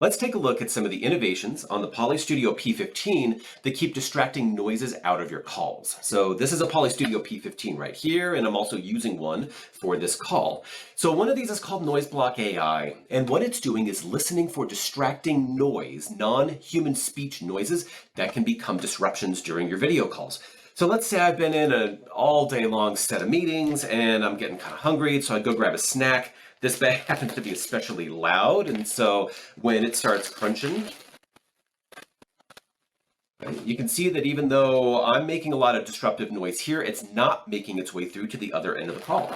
Let's take a look at some of the innovations on the Poly Studio P15 that keep distracting noises out of your calls. So this is a Poly Studio P15 right here, and I'm also using one for this call. So one of these is called Noise Block AI, and what it's doing is listening for distracting noise, non-human speech noises that can become disruptions during your video calls. So let's say I've been in an all day long set of meetings and I'm getting kind of hungry, so I go grab a snack. This bag happens to be especially loud, and so when it starts crunching, you can see that even though I'm making a lot of disruptive noise here, it's not making its way through to the other end of the call.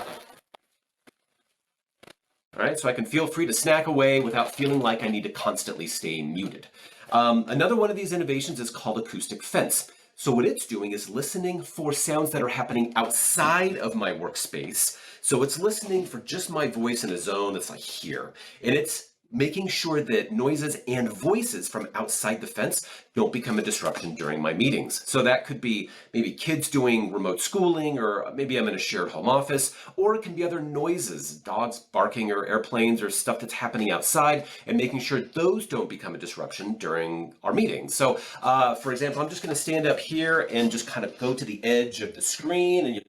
All right, so I can feel free to snack away without feeling like I need to constantly stay muted. Another one of these innovations is called acoustic fence. So what it's doing is listening for sounds that are happening outside of my workspace. So it's listening for just my voice in a zone that's like here. And it's making sure that noises and voices from outside the fence don't become a disruption during my meetings. So that could be maybe kids doing remote schooling, or maybe I'm in a shared home office, or it can be other noises, dogs barking or airplanes or stuff that's happening outside, and making sure those don't become a disruption during our meetings. So for example, I'm just going to stand up here and just kind of go to the edge of the screen, and you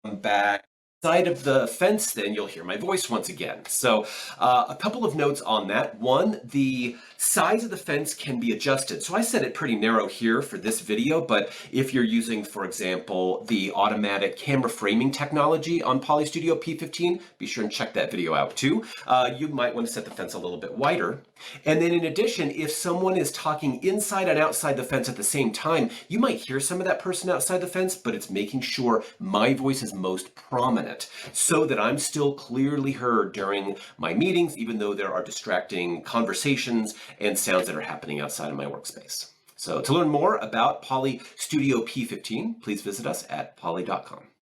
come back side of the fence, then you'll hear my voice once again. So a couple of notes on that. One, the size of the fence can be adjusted. So I set it pretty narrow here for this video, but if you're using, for example, the automatic camera framing technology on Poly Studio P15, be sure and check that video out too. You might want to set the fence a little bit wider. And then in addition, if someone is talking inside and outside the fence at the same time, you might hear some of that person outside the fence, but it's making sure my voice is most prominent, so that I'm still clearly heard during my meetings, even though there are distracting conversations and sounds that are happening outside of my workspace. So to learn more about Poly Studio P15, please visit us at poly.com.